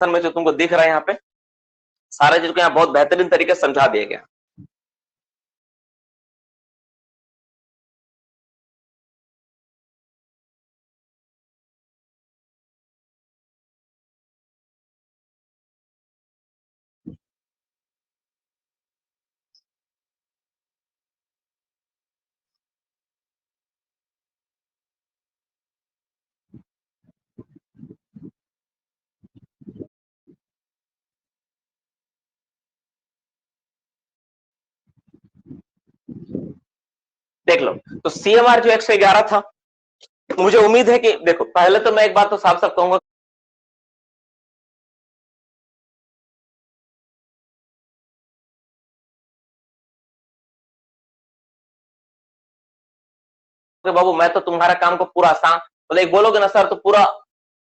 Discussion में जो तुमको दिख रहा है यहाँ पे सारे चीज को यहाँ बहुत बेहतरीन तरीके से समझा दिया गया। देख लो, तो CMR जो 111 था, मुझे उम्मीद है कि देखो पहले तो मैं एक बात तो साफ साफ कहूंगा कि बाबू मैं तो तुम्हारा काम को पूरा आसान, मतलब एक बोलोगे ना सर तो पूरा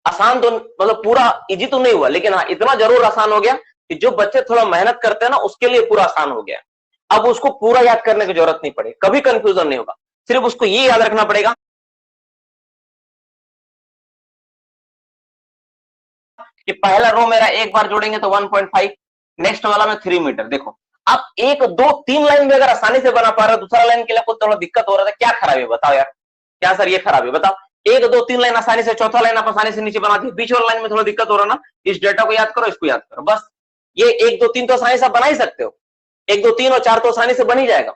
आसान तो मतलब पूरा इजी तो नहीं हुआ, लेकिन हाँ इतना जरूर आसान हो गया कि जो बच्चे थोड़ा मेहनत करते हैं ना उसके लिए पूरा आसान हो गया। अब उसको पूरा याद करने की जरूरत नहीं पड़ेगी, कभी कंफ्यूजन नहीं होगा, सिर्फ उसको ये याद रखना पड़ेगा कि पहला रो मेरा एक बार जोड़ेंगे तो 1.5, नेक्स्ट वाला में 3 मीटर। देखो अब 1 2 3 लाइन में अगर आसानी से बना पा रहा है, दूसरा लाइन के लिए कुछ थोड़ा दिक्कत हो रहा था, क्या खराबी है बताओ यार, क्या सर ये खराबी है बताओ। 1 2 3 लाइन आसानी से, चौथा लाइन आप आसानी से नीचे बना दी, बीच वाला लाइन में थोड़ा दिक्कत हो रहा ना, इस डेटा को याद करो, इसको याद करो बस। ये 1 2 3 तो आसानी से आप बना ही सकते हो, 1 2 3 और 4 तो आसानी से बन ही जाएगा,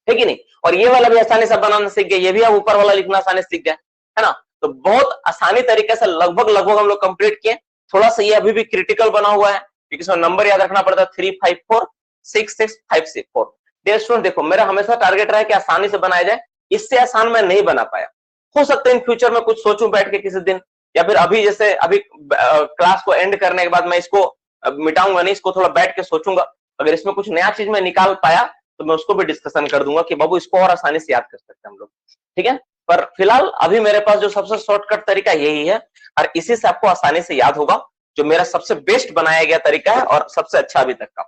है कि नहीं। और ये वाला भी आसानी से बनाना सीख गए, ये भी आप ऊपर वाला लिखना आसानी से सीख गए, है ना। तो बहुत आसानी तरीके से लगभग लगभग हम लोग कंप्लीट किए। थोड़ा सा ये अभी भी क्रिटिकल बना हुआ है क्योंकि इसमें नंबर याद रखना पड़ता है 3 5 4 6 6 5 6 4। डियर स्टूडेंट देखो मेरा हमेशा टारगेट रहा है कि आसानी से बनाया जाए, इससे आसान मैं नहीं बना पाया। हो सकता है इन फ्यूचर में कुछ सोचूं बैठ के किसी दिन, या फिर अभी जैसे अभी क्लास को एंड करने के बाद मैं इसको मिटाऊंगा नहीं, इसको थोड़ा बैठ के सोचूंगा, अगर इसमें कुछ नया चीज मैं निकाल पाया तो मैं उसको भी डिस्कशन कर दूंगा कि बाबू इसको और आसानी से याद कर सकते हैं हम लोग, ठीक है। पर फिलहाल अभी मेरे पास जो सबसे शॉर्टकट तरीका यही है और इसी से आपको आसानी से याद होगा, जो मेरा सबसे बेस्ट बनाया गया तरीका है और सबसे अच्छा अभी तक का,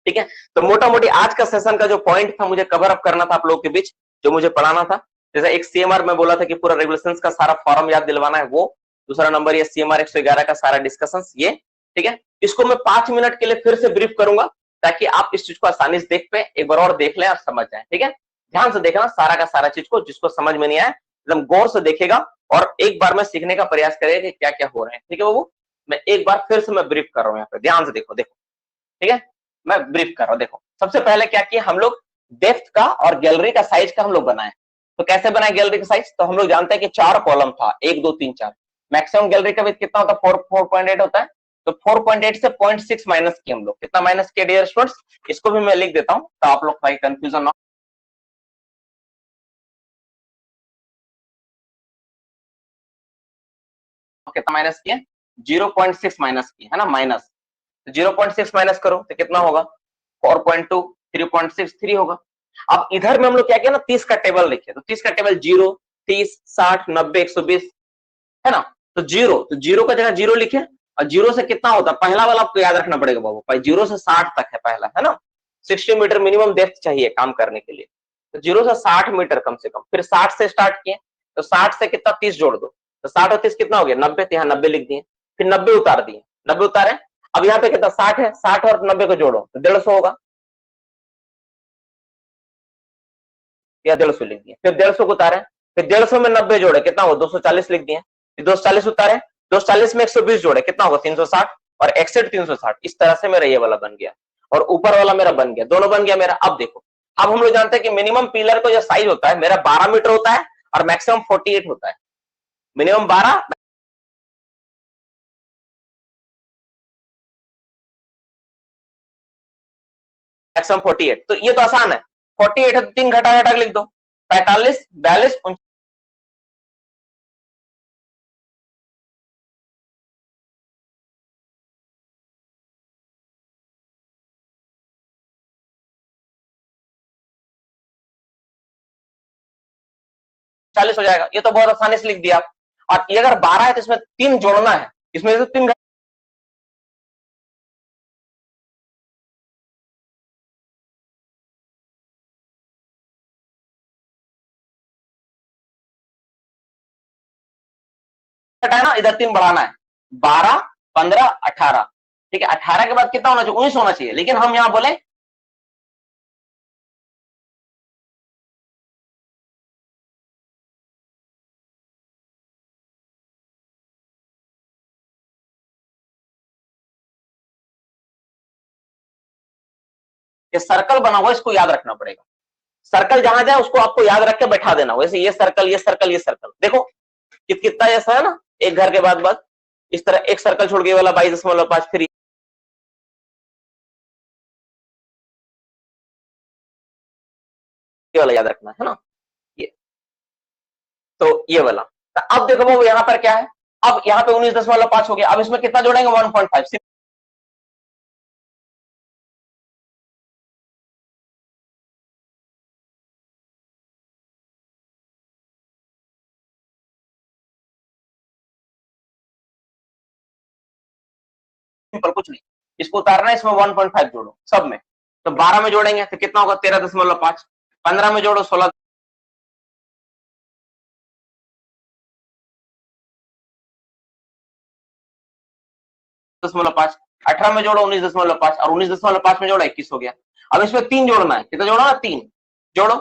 ठीक है। तो मोटा मोटी आज का सेशन का जो पॉइंट था मुझे कवर अप करना था आप लोगों के बीच, जो मुझे पढ़ाना था। जैसे एक CMR में बोला था कि पूरा रेगुलेशंस का सारा फॉर्म याद दिलवाना है, वो दूसरा नंबर ये CMR 111 का सारा डिस्कशन ये, ठीक है। इसको मैं 5 मिनट के लिए फिर से ब्रीफ करूंगा ताकि आप इस चीज को आसानी से देख पे एक बार और देख लें और समझ जाए, ठीक है। ध्यान से देखना सारा का सारा चीज को, जिसको समझ में नहीं आया एकदम गौर से देखेगा और एक बार में सीखने का प्रयास करेगा कि क्या क्या हो रहा है, ठीक है बाबू। मैं एक बार फिर से मैं ब्रीफ कर रहा हूँ यहाँ पे, ध्यान से देखो देखो, ठीक है। मैं ब्रीफ कर रहा हूँ, देखो सबसे पहले क्या किया हम लोग, डेप्थ का और गैलरी का साइज का हम लोग बनाए। तो कैसे बनाए गैलरी का साइज, तो हम लोग जानते हैं कि 4 कॉलम था, 1 2 3 4, मैक्सिमम गैलरी का विड्थ कितना होता है 4.8 होता है। तो 4.8 से 0.6 माइनस किया हम लोग, कितना माइनस किया डियर स्टूडेंट्स, इसको भी मैं लिख देता हूँ तो आप लोग भाई कंफ्यूजन ना, कितना माइनस किया 0.6 माइनस किया है ना, माइनस 0.6 माइनस करो तो कितना होगा 4.2, 3.63 होगा। अब इधर में हम लोग क्या किया ना 30 का टेबल लिखे, तो 30 का टेबल 0 30 60 90 120 है ना। तो जीरो का जगह 0 लिखे, और 0 से कितना होता है पहला वाला आपको याद रखना पड़ेगा बाबू भाई, 0 से 60 तक है पहला, है ना। 60 मीटर मिनिमम डेप्थ चाहिए काम करने के लिए, तो 0 से 60 मीटर कम से कम। फिर 60 से स्टार्ट किए, तो 60 से कितना 30 जोड़ दो, तो 60 और 30 कितना हो गया 90, तो यहाँ 90 लिख दिए। फिर 90 उतार दिए, 90 उतारे, अब यहाँ पे कितना 60 है, 60 और 90 को जोड़ो तो 150 होगा, या 150 लिख दिए। फिर 150 को उतारे, फिर 150 में 90 जोड़े कितना होगा 240 लिख दिए। फिर 240 उतारे, 240 में 120 जोड़े कितना होगा 360, और एक्सेट 360। इस तरह से मेरा ये वाला बन गया और ऊपर वाला मेरा बन गया, दोनों बन गया मेरा। अब देखो अब हम लोग जानते हैं कि मिनिमम पिलर का जो साइज होता है मेरा 12 मीटर होता है और मैक्सिमम 48 होता है, मिनिमम 12 मैक्सिमम 48। तो ये तो आसान है, 48 है तो 3 घटा घटा लिख दो, 45 42 40 हो जाएगा। ये तो बहुत आसानी से लिख दिया आप। और ये अगर 12 है तो इसमें 3 जोड़ना है, इसमें से 3 घटाना, इधर 3 बढ़ाना है, 12 15, 18, ठीक है। 18 के बाद कितना होना चाहिए? 19 होना चाहिए, लेकिन हम यहां बोले कि सर्कल बना हुआ, इसको याद रखना पड़ेगा। सर्कल जहां जाए उसको आपको याद रख के बैठा देना। वैसे ये सर्कल, ये सर्कल, ये सर्कल, देखो कितना ऐसा है ना, एक घर के बाद इस तरह एक सर्कल छोड़ के वाला 22.5, फिर ये वाला याद रखना है ना, ये तो ये वाला। तो अब देखो वो यहां पर क्या है, अब यहां पे 19.5 हो गया। अब इसमें कितना जोड़ेंगे? 1.5। सिंपल, कुछ नहीं, इसको उतारना है, इसमें 1.5 जोड़ो सब में। तो 12 में जोड़ेंगे तो कितना होगा? 13.5। 15 में जोड़ो 16, 5। 18 में जोड़ो 19.5, और 19.5 में जोड़ो 21 हो गया। अब इसमें 3 जोड़ना है, कितना जोड़ना है? 3 जोड़ो।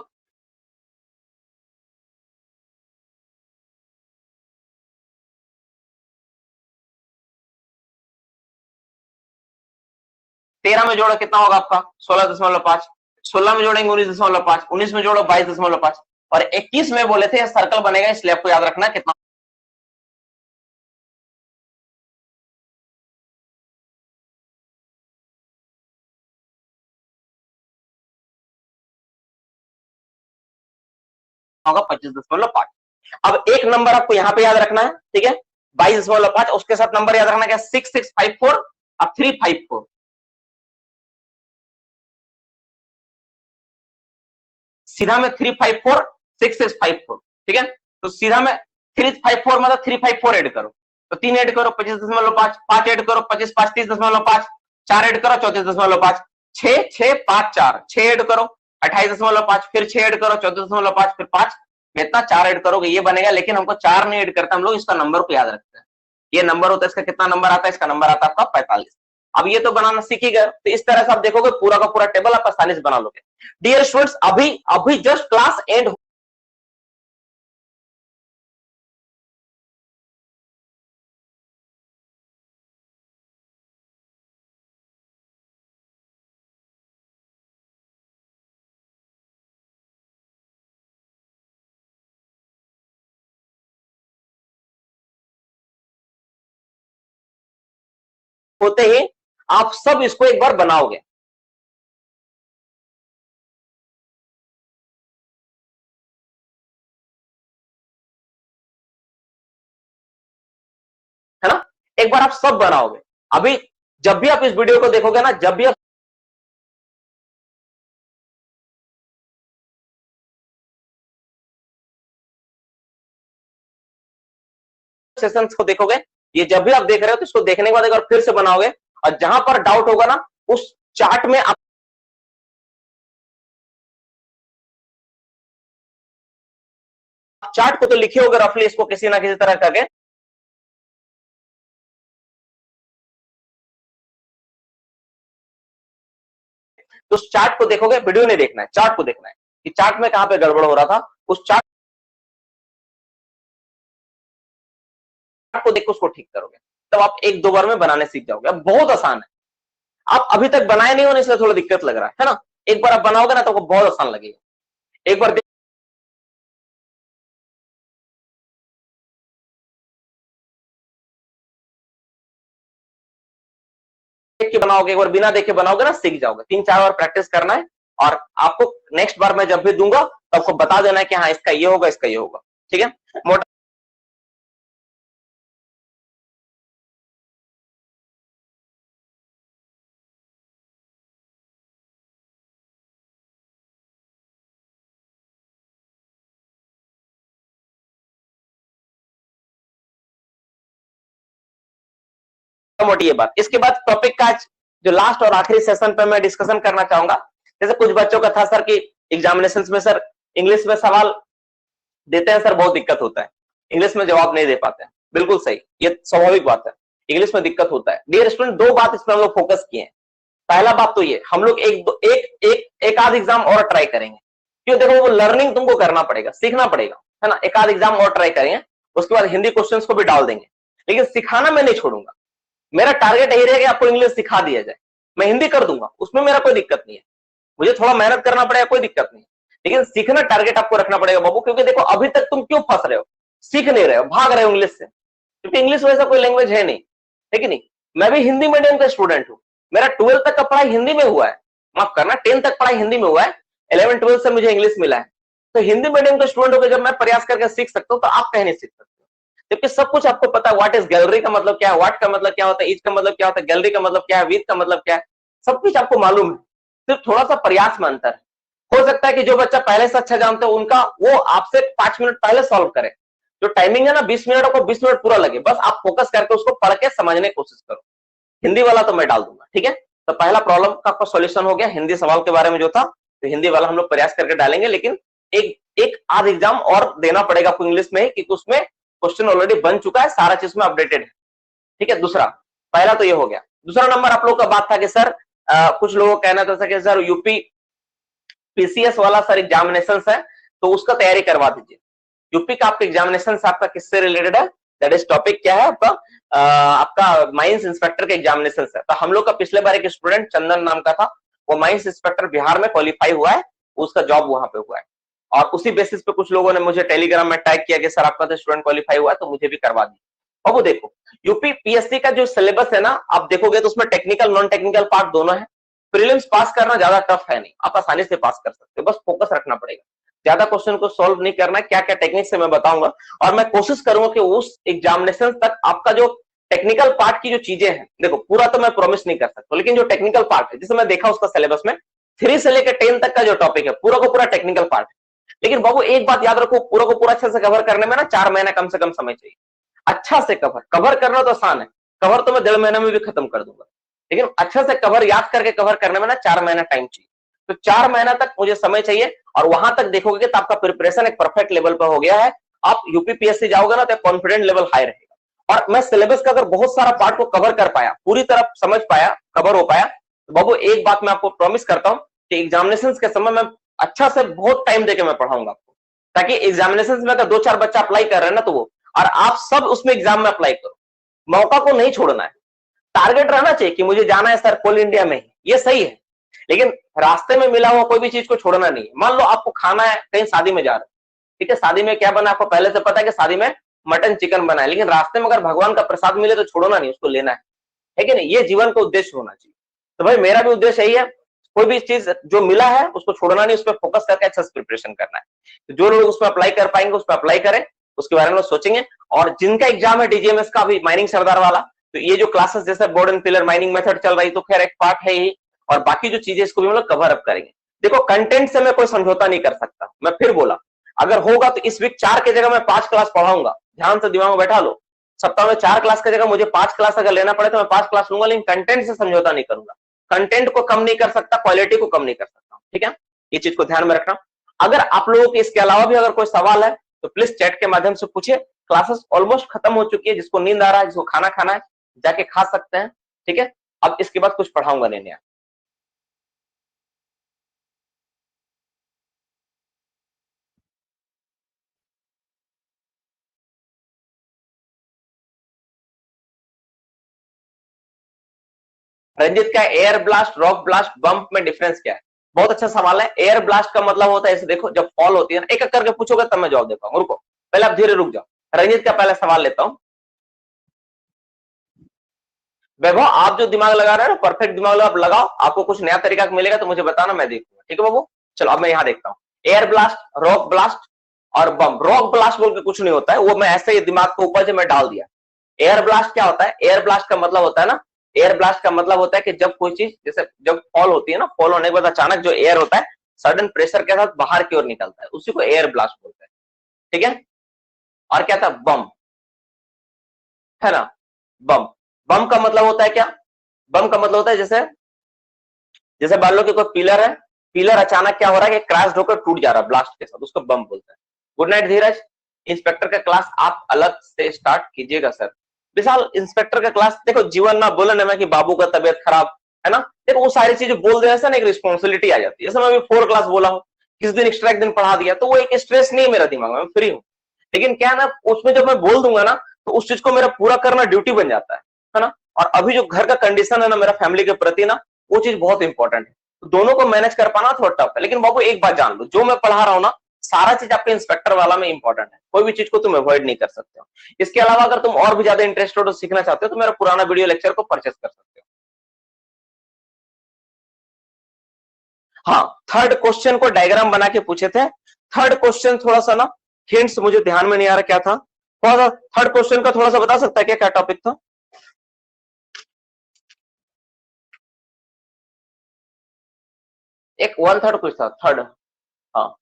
तेरह में जोड़ो कितना होगा आपका? 16.5। 16 में जोड़ेंगे 19.5। 19 में जोड़ो 22.5, और 21 में बोले थे सर्कल बनेगा, इसलिए आपको याद रखना कितना। होगा 25.5। अब एक नंबर आपको यहां पे याद रखना है, ठीक है, 22.5। उसके साथ नंबर याद रखना क्या? 6654 और 354। सीधा में 354, 6654, ठीक है। तो सीधा में 354 मतलब 354 ऐड करो, तो 3 ऐड करो 25.5, 5 ऐड करो 25, 5 30.5, 4 ऐड करो 34.5, 6 6 5 4, 6 ऐड करो 28.5, फिर 6 ऐड करो 34.5, फिर 5, इतना 4 ऐड करोगे ये बनेगा। लेकिन हमको 4 नहीं ऐड करता, हम लोग इसका नंबर को याद रखते हैं। ये नंबर होता है, इसका कितना नंबर आता है? इसका नंबर आता है आपका 45। अब ये तो बनाना सीख ही गए, तो इस तरह से आप देखोगे पूरा का पूरा टेबल आप आसानी से बना लोगे। डियर स्टूडेंट्स, अभी अभी जस्ट क्लास एंड होते ही आप सब इसको एक बार बनाओगे, है ना? एक बार आप सब बनाओगे। अभी जब भी आप इस वीडियो को देखोगे ना, जब भी आप सेशंस को देखोगे, ये जब भी आप देख रहे हो तो इसको देखने के बाद एक बार फिर से बनाओगे, और जहां पर डाउट होगा ना उस चार्ट में आप चार्ट को तो लिखे होगे रफली, इसको किसी ना किसी तरह करके। तो उस चार्ट को देखोगे, वीडियो नहीं देखना है, चार्ट को देखना है कि चार्ट में कहां पे गड़बड़ हो रहा था। उस चार्ट को देख उसको ठीक करोगे, तब आप एक दो बार में बनाने सीख जाओगे। अब बहुत आसान है, आप अभी तक बनाए नहीं हो इसलिए थोड़ा दिक्कत लग रहा है ना। एक बार आप बनाओगे ना तो आपको बहुत आसान लगेगा। एक बार देख के बनाओगे, एक बार बिना देखे बनाओगे ना सीख जाओगे। 3-4 बार प्रैक्टिस करना है, और आपको नेक्स्ट बार मैं जब भी दूंगा तो आपको बता देना है कि हाँ इसका ये होगा, इसका ये होगा, ठीक है। मोटा मोटी ये बात। इसके बाद टॉपिक का जो लास्ट और आखिरी सेशन पे मैं डिस्कशन करना चाहूंगा। जैसे कुछ बच्चों का था सर कि एग्जामिनेशन में सर इंग्लिश में सवाल देते हैं सर, बहुत दिक्कत होता है, इंग्लिश में जवाब नहीं दे पाते हैं। बिल्कुल सही, ये स्वाभाविक बात है। इंग्लिश में दिक्कत होता है। डियर स्टूडेंट, दो बात इस पर हम लोग फोकस किए हैं। पहला बात तो ये, हम लोग एक आध एग्जाम और ट्राई करेंगे, क्यों? देखो वो लर्निंग तुमको करना पड़ेगा, सीखना पड़ेगा, है ना। एक आध एग्जाम और ट्राई करेंगे, उसके बाद हिंदी क्वेश्चंस को भी डाल देंगे, लेकिन सिखाना मैं नहीं छोड़ूंगा। मेरा टारगेट यही रहेगा कि आपको इंग्लिश सिखा दिया जाए। मैं हिंदी कर दूंगा, उसमें मेरा कोई दिक्कत नहीं है, मुझे थोड़ा मेहनत करना पड़ेगा, कोई दिक्कत नहीं, लेकिन सीखना टारगेट आपको रखना पड़ेगा बाबू। क्योंकि देखो अभी तक तुम क्यों फंस रहे हो, सीख नहीं रहे हो, भाग रहे हो इंग्लिश से, क्योंकि इंग्लिश वैसा कोई लैंग्वेज है नहीं, है कि नहीं। मैं भी हिंदी मीडियम का स्टूडेंट हूं, मेरा 12th तक का पढ़ाई हिंदी में हुआ है, माफ करना 10th तक पढ़ाई हिंदी में हुआ है, 11 12 से मुझे इंग्लिश मिला है। तो हिंदी मीडियम का स्टूडेंट होकर जब मैं प्रयास करके सीख सकता हूं, तो आप कहीं नहीं सीख सकते, जबकि सब कुछ आपको पता है। व्हाट इज गैलरी का मतलब क्या है, व्हाट का मतलब क्या होता है, इज का मतलब क्या होता है, गैलरी का मतलब क्या है, विद का मतलब क्या है, सब कुछ आपको मालूम है। सिर्फ थोड़ा सा प्रयास में अंतर है। हो सकता है कि जो बच्चा पहले से अच्छा जानते हो उनका वो आपसे 5 मिनट पहले सॉल्व करे, जो टाइमिंग है ना 20 मिनट को 20 मिनट पूरा लगे, बस आप फोकस करके उसको पढ़ के समझने की कोशिश करो। हिंदी वाला तो मैं डाल दूंगा, ठीक है। तो पहला प्रॉब्लम का आपका सॉल्यूशन हो गया, हिंदी सवाल के बारे में जो था, तो हिंदी वाला हम लोग प्रयास करके डालेंगे, लेकिन एक आध एग्जाम और देना पड़ेगा आपको इंग्लिश में, क्योंकि उसमें क्वेश्चन ऑलरेडी बन चुका है, सारा चीज में अपडेटेड है, ठीक है। दूसरा, पहला तो ये हो गया। दूसरा नंबर आप लोग का बात था कि सर कुछ लोगों का कहना था कि सर यूपी पीसीएस वाला सर एग्जामिनेशन है, तो उसका तैयारी करवा दीजिए। यूपी का आपका एग्जामिनेशन आपका किससे रिलेटेड है, दैट इज टॉपिक क्या है आपका, आपका माइंस इंस्पेक्टर के एग्जामिनेशन है। तो हम लोग का पिछले बार एक स्टूडेंट चंदन नाम का था, वो माइंस इंस्पेक्टर बिहार में क्वालिफाई हुआ है, उसका जॉब वहां पे हुआ है, और उसी बेसिस पे कुछ लोगों ने मुझे टेलीग्राम में टैग किया कि सर आपका तो स्टूडेंट क्वालिफाई हुआ है, तो मुझे भी करवा दीजिए। और वो देखो यूपी पीएससी का जो सिलेबस है ना, आप देखोगे तो उसमें टेक्निकल नॉन टेक्निकल पार्ट दोनों है। प्रीलिम्स पास करना ज्यादा टफ है नहीं, आप आसानी से पास कर सकते हो, बस फोकस रखना पड़ेगा। ज्यादा क्वेश्चन को सॉल्व नहीं करना है, क्या क्या टेक्निक से मैं बताऊंगा, और मैं कोशिश करूंगा कि उस एग्जामिनेशन तक आपका जो टेक्निकल पार्ट की जो चीजें हैं, देखो पूरा तो मैं प्रॉमिस नहीं कर सकता, लेकिन जो टेक्निकल पार्ट है, जिसे मैं देखा उसका सिलेबस में 3 से लेकर 10 तक का जो टॉपिक है, पूरा को पूरा टेक्निकल पार्ट है। लेकिन बाबू एक बात याद रखो, पूरा को पूरा अच्छे से कवर करने में ना 4 महीना कम से कम समय चाहिए। अच्छा से कवर करना तो आसान है, कवर तो मैं 1.5 महीने में भी खत्म कर दूंगा, लेकिन अच्छा से कवर याद करके कवर करने में ना 4 महीना टाइम चाहिए। तो 4 महीना तक मुझे समय चाहिए, और वहां तक देखोगे कि आपका प्रिपरेशन एक परफेक्ट लेवल पर हो गया है। आप यूपीपीएससी जाओगे ना तो कॉन्फिडेंट लेवल हाई रहेगा। और मैं सिलेबस का अगर बहुत सारा पार्ट को कवर कर पाया, पूरी तरह समझ पाया, कवर हो पाया, तो बाबू एक बात मैं आपको प्रॉमिस करता हूं कि एग्जामिनेशन के समय में अच्छा से बहुत टाइम देके मैं पढ़ाऊंगा आपको, ताकि एग्जामिनेशन में अगर 2-4 बच्चा अप्लाई कर रहे हैं ना, तो वो और आप सब उसमें एग्जाम में अप्लाई करो, मौका को नहीं छोड़ना है। टारगेट रहना चाहिए कि मुझे जाना है सर कोल इंडिया में, ये सही है, लेकिन रास्ते में मिला हुआ कोई भी चीज को छोड़ना नहीं है। मान लो आपको खाना है, कहीं शादी में जा रहे हो, ठीक है, शादी में क्या बना आपको पहले से पता है कि शादी में मटन चिकन बना है, लेकिन रास्ते में अगर भगवान का प्रसाद मिले तो छोड़ना नहीं, उसको लेना है कि नहीं। ये जीवन का उद्देश्य होना चाहिए। तो भाई मेरा भी उद्देश्य यही है, कोई भी चीज जो मिला है उसको छोड़ना नहीं, उस पर फोकस करके अच्छा से प्रिपरेशन करना है। तो जो लोग उसमें अप्लाई कर पाएंगे उस पर अप्लाई करें, उसके बारे में सोचेंगे। और जिनका एग्जाम है डीजीएमएस का अभी माइनिंग सरदार वाला, तो ये जो क्लासेस जैसे board and pillar mining method चल रही, तो खैर एक पार्ट है ही, और बाकी जो चीजें इसको भी हम लोग कवर अप करेंगे। देखो कंटेंट से मैं कोई समझौता नहीं कर सकता, मैं फिर बोला, अगर होगा तो इस वीक 4 की जगह मैं 5 क्लास पढ़ाऊंगा, ध्यान से दिमाग में बैठा लो। सप्ताह में 4 क्लास की जगह मुझे 5 क्लास अगर लेना पड़े तो मैं 5 क्लास लूंगा, लेकिन कंटेंट से समझौता नहीं करूंगा। कंटेंट को कम नहीं कर सकता, क्वालिटी को कम नहीं कर सकता, ठीक है। ये चीज को ध्यान में रखना। अगर आप लोगों के इसके अलावा भी अगर कोई सवाल है तो प्लीज चैट के माध्यम से पूछिए। क्लासेस ऑलमोस्ट खत्म हो चुकी है, जिसको नींद आ रहा है, जिसको खाना खाना है, जाके खा सकते हैं, ठीक है। अब इसके बाद कुछ पढ़ाऊंगा नहीं नया। रंजित का air blast rock blast bump में डिफरेंस क्या है? बहुत अच्छा सवाल है। एयर ब्लास्ट का मतलब होता है, ऐसे देखो जब फॉल होती है ना, एक एक करके पूछोगे तब मैं जवाब दे पाऊंगा, रुको पहले आप धीरे रुक जाओ। रंजित का पहला सवाल लेता हूं। वैभव आप जो दिमाग लगा रहे हो ना, परफेक्ट दिमाग लगाओ, आपको कुछ नया तरीका मिलेगा तो मुझे बताना, मैं देखूंगा, ठीक है बाबू। चलो अब मैं यहां देखता हूँ, एयर ब्लास्ट, रॉक ब्लास्ट और बम। रॉक ब्लास्ट बोल के कुछ नहीं होता है, वो मैं ऐसे ही दिमाग को ऊपर से मैं डाल दिया। एयर ब्लास्ट क्या होता है? एयर ब्लास्ट का मतलब होता है ना, एयर ब्लास्ट का मतलब होता है कि जब कोई चीज जैसे जब फॉल होती है ना, फॉल होने के बाद अचानक जो एयर होता है सडन प्रेशर के साथ बाहर की ओर निकलता है, उसी को एयर ब्लास्ट बोलते हैं, ठीक है। और क्या था? बम, है ना। बम, बम का मतलब होता है क्या? बम का मतलब होता है जैसे जैसे मान लो कि कोई पिलर है, पिलर अचानक क्या हो रहा है कि क्रैश होकर टूट जा रहा है ब्लास्ट के साथ, उसको बम बोलते हैं। गुड नाइट धीरज। इंस्पेक्टर का क्लास आप अलग से स्टार्ट कीजिएगा सर। विशाल इंस्पेक्टर का क्लास देखो, जीवन ना बोले ना कि बाबू का तबियत खराब है ना, देखो वो सारी चीजें बोल देने से ना एक रिस्पॉन्सिबिलिटी आ जाती है। जैसे मैं अभी 4 क्लास बोला हूँ, किस दिन एक्स्ट्रा एक दिन पढ़ा दिया, तो वो एक स्ट्रेस नहीं है मेरा दिमाग में, मैं फ्री हूँ। लेकिन क्या है ना, उसमें जब मैं बोल दूंगा ना, तो उस चीज को मेरा पूरा करना ड्यूटी बन जाता है ना। और अभी जो घर का कंडीशन है ना मेरा फैमिली के प्रति ना, वो चीज बहुत इंपॉर्टेंट है। तो दोनों को मैनेज कर पाना थोड़ा टफ है। लेकिन बाबू एक बात जान लो, जो मैं पढ़ा रहा हूँ ना, सारा चीज आपके इंस्पेक्टर वाला में इंपॉर्टेंट है, कोई भी चीज को तुम अवॉइड नहीं कर सकते हो। इसके अलावा अगर तुम और भी ज्यादा इंटरेस्टेड हो, सीखना चाहते हो, तो मेरा पुराना वीडियो लेक्चर को परचेस कर सकते हो। हाँ, थर्ड क्वेश्चन को डायग्राम बना के पूछे थे। थर्ड क्वेश्चन थोड़ा सा ना हिंट्स मुझे ध्यान में नहीं आ रहा क्या था, थोड़ा सा थर्ड क्वेश्चन का थोड़ा सा बता सकता है क्या, क्या टॉपिक था? एक वन थर्ड कुछ था, थर्ड। हाँ,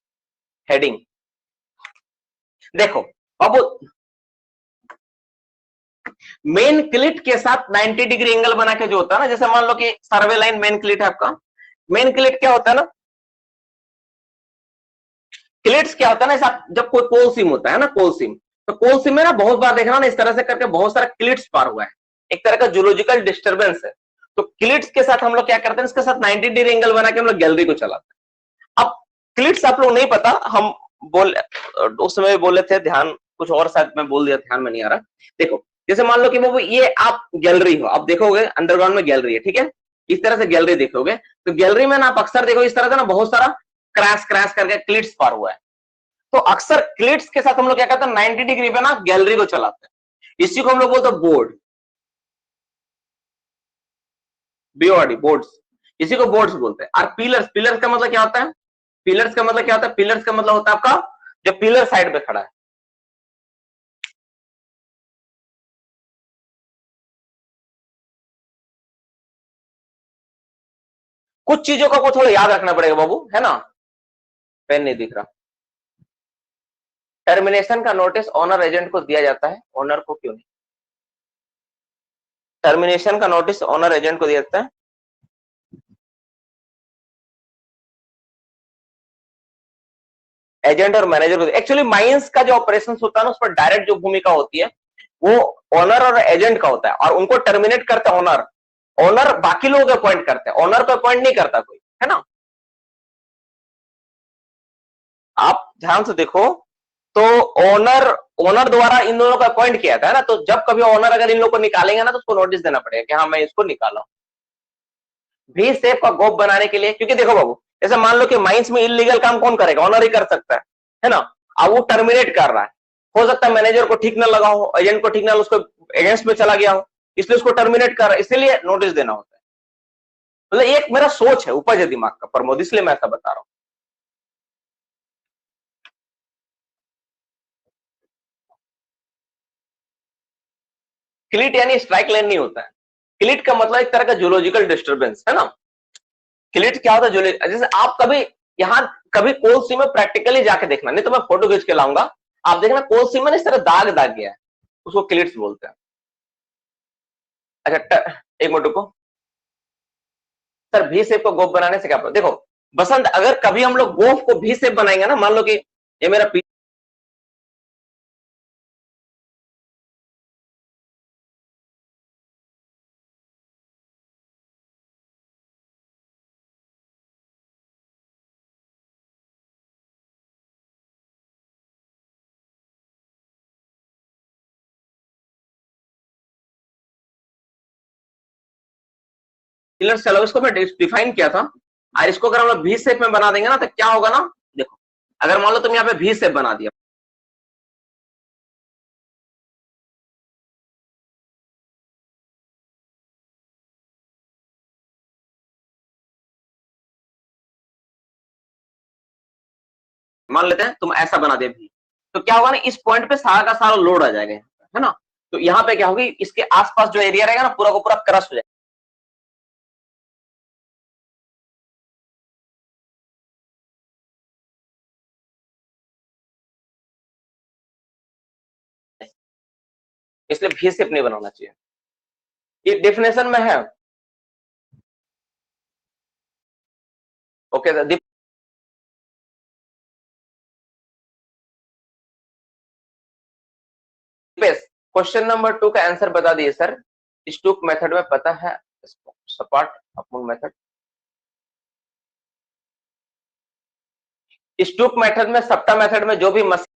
हेडिंग। देखो अब मेन क्लिट के साथ 90 डिग्री एंगल बना के जो होता है ना, जैसे मान लो कि सर्वे लाइन मेन क्लिट है आपका। मेन क्लिट क्या होता है ना, क्लिट्स क्या होता है ना, जब कोई कोल सिम होता है ना, कोल सिम, तो कोल सिम में ना बहुत बार देखना ना, इस तरह से करके बहुत सारा क्लिट्स पार हुआ है, एक तरह का जूलॉजिकल डिस्टर्बेंस है। तो क्लिट्स के साथ हम लोग क्या करते हैं, इसके साथ 90 डिग्री एंगल बना के हम लोग गैलरी को चलाते हैं। अब क्लिट्स आप लोग नहीं पता, हम बोल उस समय बोले थे, ध्यान कुछ और शायद मैं बोल दिया, ध्यान में नहीं आ रहा। देखो जैसे मान लो कि वो ये आप गैलरी हो, आप देखोगे अंडरग्राउंड में गैलरी है, ठीक है, इस तरह से गैलरी देखोगे, तो गैलरी में ना आप अक्सर देखो इस तरह से ना बहुत सारा क्रैश क्रैश करके क्लिट्स पार हुआ है। तो अक्सर क्लिट्स के साथ हम लोग क्या करते हैं, 90 डिग्री पे ना गैलरी को चलाते हैं, इसी को हम लोग बोलते हैं बोर्ड, बीओडी बोर्ड्स, इसी को बोर्ड्स बोलते हैं। और पिलर्स, पिलर्स का मतलब क्या होता है, पिलर्स का मतलब क्या होता है, पिलर्स का मतलब होता है आपका जो पिलर साइड पे खड़ा है। कुछ चीजों का को थोड़ा याद रखना पड़ेगा बाबू, है ना। पेन नहीं दिख रहा। टर्मिनेशन का नोटिस ओनर एजेंट को दिया जाता है, ओनर को क्यों नहीं? टर्मिनेशन का नोटिस ओनर एजेंट को दिया जाता है, एजेंट और मैनेजर को। एक्चुअली माइंस का जो ऑपरेशन होता है ना, उस पर डायरेक्ट जो भूमिका होती है वो ओनर और एजेंट का होता है, और उनको टर्मिनेट करता है ओनर। ओनर बाकी लोग अपॉइंट करते हैं, ओनर को अपॉइंट नहीं करता कोई, है ना। आप ध्यान से देखो, तो ओनर ओनर द्वारा इन दोनों को अपॉइंट किया था, है ना। तो जब कभी ओनर अगर इन लोगों को निकालेंगे ना, तो उसको नोटिस देना पड़ेगा कि हाँ मैं इसको निकाला हूं। भी सेफ का गोप बनाने के लिए, क्योंकि देखो बाबू, जैसे मान लो कि माइंस में इलीगल काम कौन करेगा, ओनर ही कर सकता है ना। अब वो टर्मिनेट कर रहा है, हो सकता है मैनेजर को ठीक ना लगा हो, एजेंट को ठीक ना, उसको अगेंस्ट में चला गया हो, इसलिए उसको टर्मिनेट कर रहा है, इसीलिए नोटिस देना होता है। मतलब एक मेरा सोच है, उपज है दिमाग का प्रमोद, इसलिए मैं ऐसा बता रहा हूं। क्लिट यानी स्ट्राइक लाइन नहीं होता है। क्लिट का मतलब एक तरह का जूलॉजिकल डिस्टर्बेंस, है ना। क्लिट क्या होता है, जैसे आप कभी यहाँ कभी कोल सी में प्रैक्टिकली जाके देखना, नहीं तो मैं फोटो खींच के लाऊंगा, आप देखना कोल सी में इस तरह दाग दाग गया है, उसको क्लिट्स बोलते हैं। अच्छा एक मिनट रुको सर, भी शेप को गोफ बनाने से क्या देखो बसंत, अगर कभी हम लोग गोफ को भी शेप बनाएंगे ना, मान लो कि ये मेरा पिलर, चलो इसको मैं डिफाइन किया था, और इसको अगर हम लोग भी शेप में बना देंगे ना, तो क्या होगा ना, देखो अगर मान लो तुम यहाँ पे भी शेप बना दिया, मान लेते हैं तुम ऐसा बना दिया भी, तो क्या होगा ना, इस पॉइंट पे सारा का सारा लोड आ जाएगा, है ना। तो यहाँ पे क्या होगी, इसके आसपास जो एरिया रहेगा ना, पूरा को पूरा क्रश हो जाएगा। इसलिए भी शेप नहीं बनाना चाहिए, ये डेफिनेशन में है। ओके दीपेश, क्वेश्चन नंबर 2 का आंसर बता दिए सर। स्टोक मेथड में पता है सपाट अपमूल मेथड। स्टोक मेथड में सप्टा मेथड में जो भी मशीन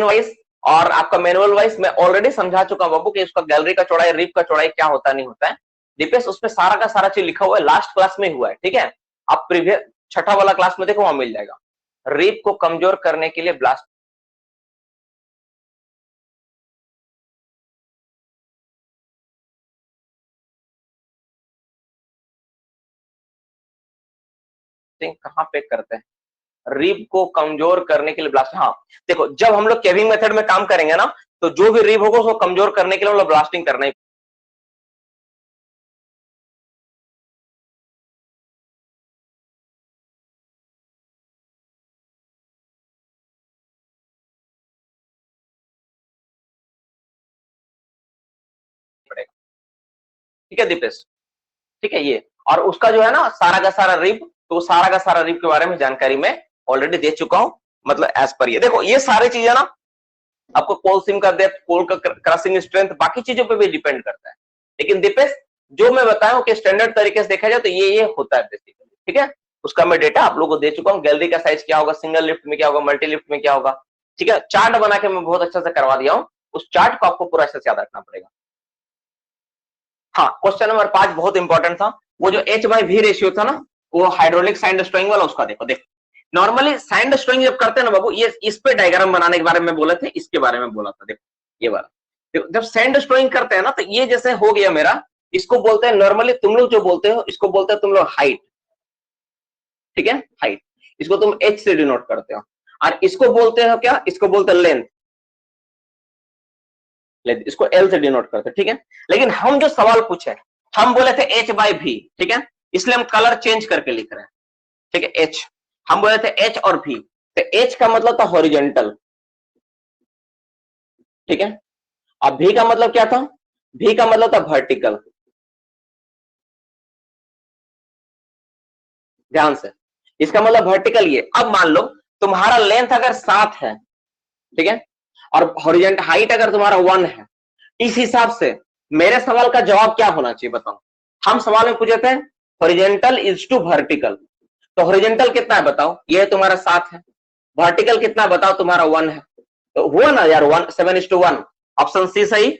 वाइज और आपका मैनुअल वाइज मैं ऑलरेडी समझा चुका हूं बाबू कि उसका गैलरी का चौड़ाई रिप का चौड़ाई क्या होता नहीं होता है। दीपेश उसमें सारा का सारा चीज लिखा हुआ है, लास्ट क्लास में हुआ है, ठीक है। आप प्रीवियस छठा वाला क्लास में देखो वहां मिल जाएगा। रिप को कमजोर करने के लिए ब्लास्ट कहां पे करते हैं? रिब को कमजोर करने के लिए ब्लास्टिंग। हाँ देखो जब हम लोग केविंग मेथड में काम करेंगे ना तो जो भी रिब होगा उसको कमजोर करने के लिए हम लोग ब्लास्टिंग करना ही पड़ेगा। ठीक है दीपेश, ठीक है ये। और उसका जो है ना सारा का सारा रिब, तो सारा का सारा रिब के बारे में जानकारी मैं ऑलरेडी दे चुका हूं। मतलब एज पर ये देखो ये सारी चीजें ना आपको कोल सिम का डेप्थ, कोल का क्रशिंग स्ट्रेंथ, बाकी चीजों पे भी डिपेंड करता है। लेकिन दीपेश जो मैं बताया कि स्टैंडर्ड तरीके से देखा जाए तो ये होता है बेसिकली, ठीक है। उसका मैं डेटा आप लोगों को दे चुका हूँ। गैलरी का साइज क्या होगा, सिंगल लिफ्ट में क्या होगा, मल्टी लिफ्ट में क्या होगा, ठीक है। चार्ट बना के मैं बहुत अच्छा से करवा दिया हूँ, उस चार्ट को आपको पूरा अच्छे से याद रखना पड़ेगा। हाँ क्वेश्चन नंबर 5 बहुत इंपॉर्टेंट था। वो जो H/V रेशियो था ना, वो हाइड्रोलिक सैंड स्टोइंग वाला, उसका देखो नॉर्मली सैंड स्टोइंग जब करते हैं ना बाबू, ये इस पे डायग्राम बनाने के बारे में बोले थे, इसके बारे में बोला था। देखो ये वाला, देखो जब सैंड स्टोइंग करते हैं ना तो ये जैसे हो गया मेरा, इसको बोलते हैं नॉर्मली तुम लोग जो बोलते हो, इसको बोलते हैं तुम लोग हाइट, ठीक है हाइट। इसको तुम H से डिनोट करते हो। और इसको बोलते हो क्या, इसको बोलते हैं लेंथ, इसको L से डिनोट करते हैं, ठीक है। लेकिन हम जो सवाल पूछे, हम बोले थे H/V, ठीक है, इसलिए हम कलर चेंज करके लिख रहे हैं, ठीक है। H हम बोले थे H और V, तो H का मतलब था हॉरिजॉन्टल, ठीक है। अब V का मतलब क्या था, V का मतलब था वर्टिकल। ध्यान से, इसका मतलब वर्टिकल ये। अब मान लो तुम्हारा लेंथ अगर 7 है, ठीक है, और हॉरिजॉन्टल हाइट अगर तुम्हारा 1 है, इस हिसाब से मेरे सवाल का जवाब क्या होना चाहिए बताओ। हम सवाल में पूछे थे हॉरिजॉन्टल इज टू वर्टिकल, तो हॉरिजॉन्टल कितना है बताओ, ये तुम्हारा 7 है, वर्टिकल कितना बताओ तुम्हारा 1 है, तो हुआ ना यार 7:1। ऑप्शन सी सही।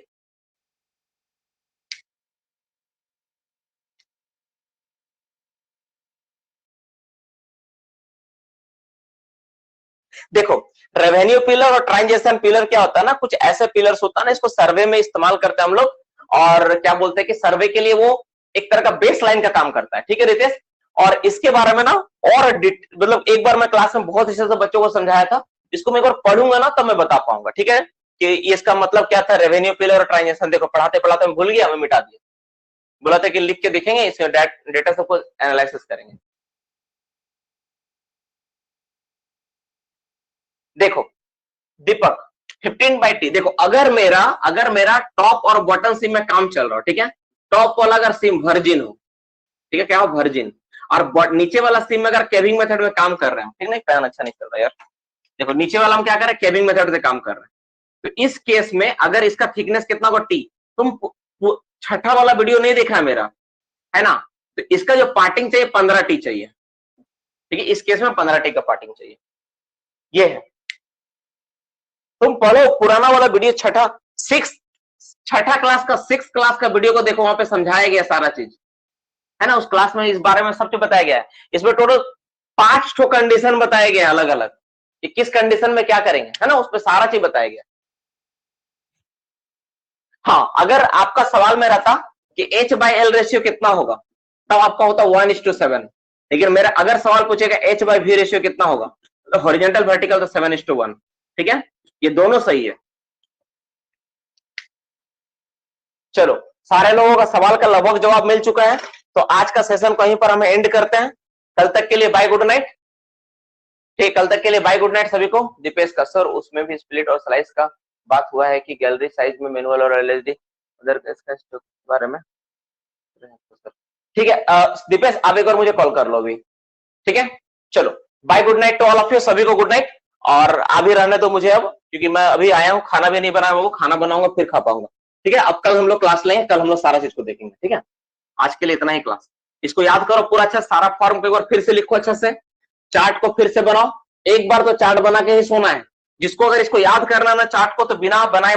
देखो रेवेन्यू पिलर और ट्रांजेक्शन पिलर क्या होता है ना, कुछ ऐसे पिलर्स होता है ना, इसको सर्वे में इस्तेमाल करते हैं हम लोग, और क्या बोलते हैं कि सर्वे के लिए वो एक तरह का बेस लाइन का काम करता है, ठीक है रितेश। और इसके बारे में ना और मतलब एक बार मैं क्लास में बहुत अच्छे से बच्चों को समझाया था, इसको मैं एक बार पढ़ूंगा ना तब मैं बता पाऊंगा, ठीक है, कि इसका मतलब क्या था रेवेन्यू पिलर और ट्रांजेक्शन। देखो पढ़ाते पढ़ाते मैं भूल गया, मैं मिटा दिया, बोला था कि लिख के दिखेंगे, इसमें डेटा सबको एनालिसिस करेंगे। देखो दीपक 15/T, देखो अगर मेरा टॉप और बॉटम सिम में काम चल रहा हो, ठीक है, टॉप वाला अगर सिम वर्जिन हो, ठीक है, क्या हो वर्जिन, और नीचे वाला सिम में अगर केविंग मेथड में काम कर रहे हैं, ठीक नहीं, पैन अच्छा नहीं चल रहा यार। देखो नीचे वाला हम क्या कर रहे हैं, केविंग मेथड से काम कर रहे हैं, तो इस केस में अगर इसका थिकनेस कितना होगा T, तुम छठा वाला वीडियो नहीं देखा है मेरा, है ना, तो इसका जो पार्टिंग चाहिए 15T चाहिए, ठीक है, इस केस में 15T का पार्टिंग चाहिए, ये है। तुम पढ़ो पुराना वाला वीडियो, छठा क्लास का 6 क्लास का वीडियो को देखो, वहां पे समझाया गया सारा चीज, है ना, उस क्लास में इस बारे में सब कुछ बताया गया है। इसमें टोटल 5 ठो कंडीशन बताए गए अलग अलग, कि किस कंडीशन में क्या करेंगे, है ना, उसमें सारा चीज बताया गया। हाँ अगर आपका सवाल में रहता कि H/L रेशियो कितना होगा, तब आपका होता 1:7, लेकिन मेरा अगर सवाल पूछेगा H/V रेशियो कितना होगा, तो हॉरिजॉन्टल वर्टिकल तो 7:1, ठीक है, ये दोनों सही है। चलो सारे लोगों का सवाल का लगभग जवाब मिल चुका है, तो आज का सेशन कहीं पर हम एंड करते हैं। कल तक के लिए बाय गुड नाइट, ठीक, कल तक के लिए बाय गुड नाइट सभी को। दीपेश का सर उसमें भी स्प्लिट और स्लाइस का बात हुआ है कि गैलरी साइज में मैनुअल और एलएसडी उधर इसका बारे में, ठीक है। दीपेश आप एक बार मुझे कॉल कर लो अभी, ठीक है। चलो bye good night to all of you, सभी को गुड नाइट। और अभी रहने दो मुझे अब, क्योंकि मैं अभी आया हूँ, खाना भी नहीं बनाया, वो खाना बनाऊंगा फिर खा पाऊंगा। ठीक है, अब कल हम लोग क्लास लेंगे, कल हम लोग सारा चीज को देखेंगे। ठीक है, आज के लिए इतना ही क्लास। इसको याद करो पूरा अच्छा, सारा फॉर्म को एक बार फिर से लिखो अच्छे से, चार्ट को फिर से बनाओ। एक बार तो चार्ट बना के ही सोना है। जिसको अगर इसको याद करना ना चार्ट को, तो बिना बनाए